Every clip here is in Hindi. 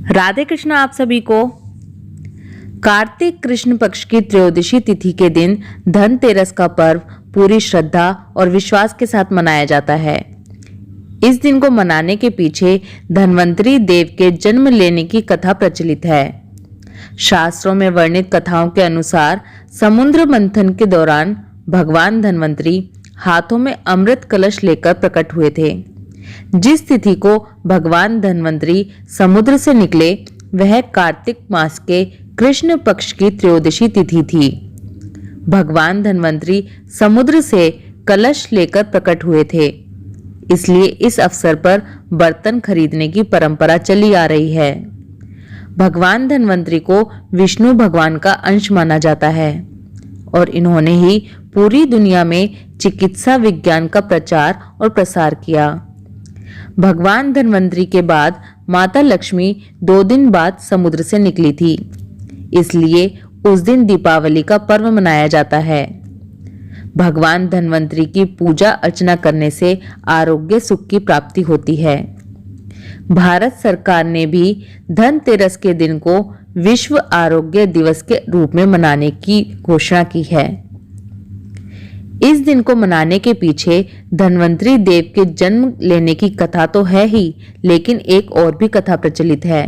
राधे कृष्ण। आप सभी को कार्तिक कृष्ण पक्ष की त्रयोदशी तिथि के दिन धनतेरस का पर्व पूरी श्रद्धा और विश्वास के साथ मनाया जाता है। इस दिन को मनाने के पीछे धन्वंतरी देव के जन्म लेने की कथा प्रचलित है। शास्त्रों में वर्णित कथाओं के अनुसार समुद्र मंथन के दौरान भगवान धन्वंतरी हाथों में अमृत कलश लेकर प्रकट हुए थे। जिस तिथि को भगवान धन्वंतरी समुद्र से निकले वह कार्तिक मास के कृष्ण पक्ष की त्रयोदशी तिथि थी। भगवान धन्वंतरी समुद्र से कलश लेकर प्रकट हुए थे, इसलिए इस अवसर पर बर्तन खरीदने की परंपरा चली आ रही है। भगवान धन्वंतरी को विष्णु भगवान का अंश माना जाता है और इन्होंने ही पूरी दुनिया में चिकित्सा विज्ञान का प्रचार और प्रसार किया। भगवान धन्वंतरी के बाद माता लक्ष्मी 2 दिन बाद समुद्र से निकली थी, इसलिए उस दिन दीपावली का पर्व मनाया जाता है। भगवान धन्वंतरी की पूजा अर्चना करने से आरोग्य सुख की प्राप्ति होती है। भारत सरकार ने भी धनतेरस के दिन को विश्व आरोग्य दिवस के रूप में मनाने की घोषणा की है। इस दिन को मनाने के पीछे धन्वंतरी देव के जन्म लेने की कथा तो है ही, लेकिन एक और भी कथा प्रचलित है।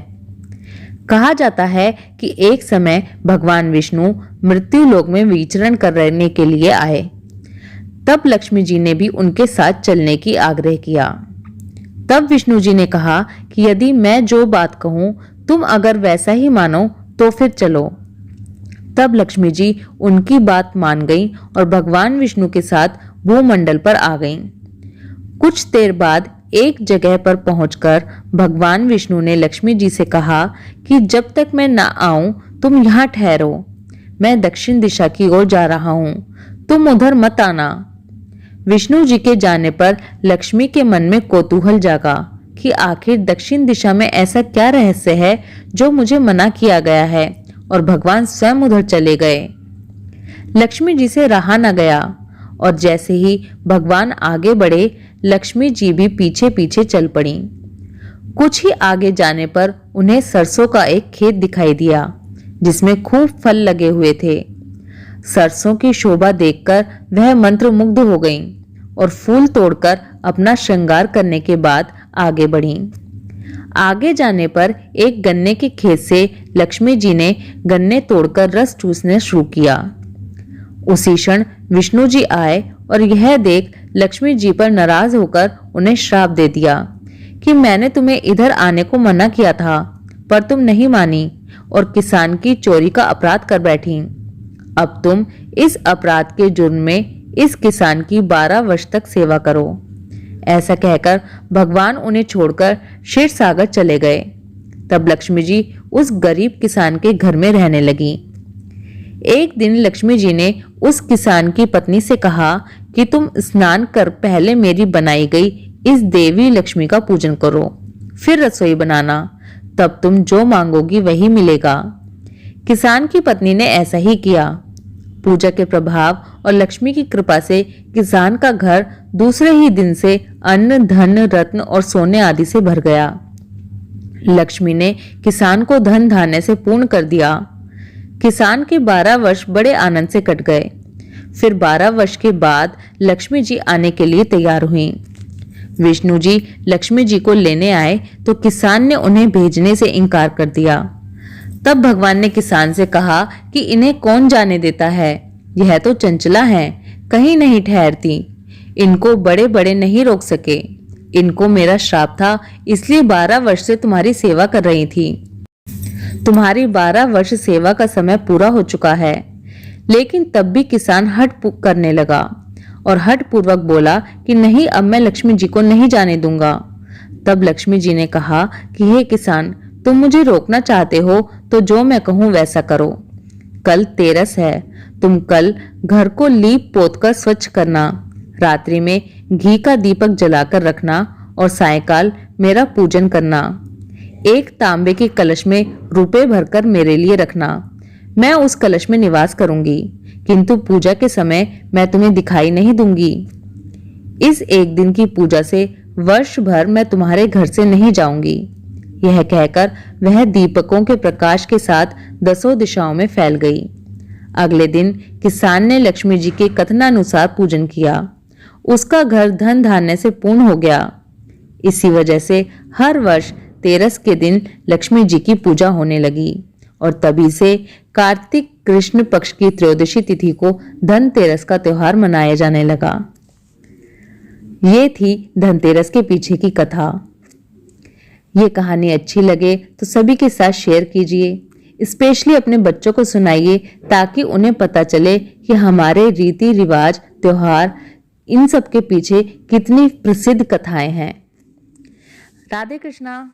कहा जाता है कि एक समय भगवान विष्णु मृत्यु लोक में विचरण करने के लिए आए। तब लक्ष्मी जी ने भी उनके साथ चलने की आग्रह किया। तब विष्णु जी ने कहा कि यदि मैं जो बात कहूं तुम अगर वैसा ही मानो तो फिर चलो। तब लक्ष्मी जी उनकी बात मान गईं और भगवान विष्णु के साथ भूमंडल पर आ गईं। कुछ देर बाद एक जगह पर पहुंचकर भगवान विष्णु ने लक्ष्मी जी से कहा कि जब तक मैं ना आऊं तुम यहाँ ठहरो, मैं दक्षिण दिशा की ओर जा रहा हूं, तुम उधर मत आना। विष्णु जी के जाने पर लक्ष्मी के मन में कौतूहल जागा कि आखिर दक्षिण दिशा में ऐसा क्या रहस्य है जो मुझे मना किया गया है, और भगवान स्वयं उधर चले गए। लक्ष्मी जी से रहा न गया और जैसे ही भगवान आगे बढ़े लक्ष्मी जी भी पीछे पीछे चल पड़ी। कुछ ही आगे जाने पर उन्हें सरसों का एक खेत दिखाई दिया जिसमें खूब फल लगे हुए थे। सरसों की शोभा देखकर वह मंत्रमुग्ध हो गईं और फूल तोड़कर अपना श्रृंगार करने के बाद आगे बढ़ीं। आगे जाने पर एक गन्ने के खेत से लक्ष्मी जी ने गन्ने तोड़कर रस चूसने शुरू किया। उसी क्षण विष्णु जी आए और यह देख लक्ष्मी जी पर नाराज होकर उन्हें श्राप दे दिया कि मैंने तुम्हें इधर आने को मना किया था, पर तुम नहीं मानी और किसान की चोरी का अपराध कर बैठी। अब तुम इस अपराध के जुर्म में इस किसान की 12 वर्ष तक सेवा करो। ऐसा कहकर भगवान उन्हें छोड़कर क्षीर सागर चले गए। तब लक्ष्मी जी उस गरीब किसान के घर में रहने लगी। एक दिन लक्ष्मी जी ने उस किसान की पत्नी से कहा कि तुम स्नान कर पहले मेरी बनाई गई इस देवी लक्ष्मी का पूजन करो, फिर रसोई बनाना, तब तुम जो मांगोगी वही मिलेगा। किसान की पत्नी ने ऐसा ही किया। पूजा के प्रभाव और लक्ष्मी की कृपा से किसान का घर दूसरे ही दिन से अन्न, धन, रत्न और सोने आदि से भर गया। लक्ष्मी ने किसान को धन धान्य से पूर्ण कर दिया। किसान के 12 वर्ष बड़े आनंद से कट गए। फिर 12 वर्ष के बाद लक्ष्मी जी आने के लिए तैयार हुई। विष्णु जी लक्ष्मी जी को लेने आए तो किसान ने उन्हें भेजने से इनकार कर दिया। तब भगवान ने किसान से कहा कि इन्हें कौन जाने देता है, यह तो चंचला हैं, कहीं नहीं ठहरती, इनको बड़े बड़े नहीं रोक सके। इनको मेरा श्राप था, इसलिए 12 वर्ष से तुम्हारी सेवा कर रही थी। तुम्हारी 12 वर्ष सेवा का समय पूरा हो चुका है। लेकिन तब भी किसान हठ करने लगा और हठ पूर्वक बोला कि नहीं, अब मैं लक्ष्मी जी को नहीं जाने दूंगा। तब लक्ष्मी जी ने कहा कि हे किसान, तुम मुझे रोकना चाहते हो तो जो मैं कहूं वैसा करो। कल तेरस है, तुम कल घर को लीप पोत कर स्वच्छ करना, रात्रि में घी का दीपक जलाकर रखना और सायंकाल मेरा पूजन करना। एक तांबे के कलश में रुपए भरकर मेरे लिए रखना। मैं उस कलश में निवास करूंगी, किंतु पूजा के समय मैं तुम्हें दिखाई नहीं दूंगी। इस एक दिन की पूजा से वर्ष भर मैं तुम्हारे घर से नहीं जाऊंगी। यह कहकर वह दीपकों के प्रकाश के साथ 10 दिशाओं में फैल गई। अगले दिन किसान ने लक्ष्मी जी के कथनानुसार पूजन किया। उसका घर धन धान्य से पूर्ण हो गया। इसी वजह से हर वर्ष तेरस के दिन लक्ष्मी जी की पूजा होने लगी और तभी से कार्तिक कृष्ण पक्ष की त्रयोदशी तिथि को धनतेरस का त्योहार मनाया जाने लगा। ये थी धनतेरस के पीछे की कथा। ये कहानी अच्छी लगे तो सभी के साथ शेयर कीजिए, स्पेशली अपने बच्चों को सुनाइए ताकि उन्हें पता चले कि हमारे रीति रिवाज, त्योहार, इन सब के पीछे कितनी प्रसिद्ध कथाएं हैं। राधे कृष्णा।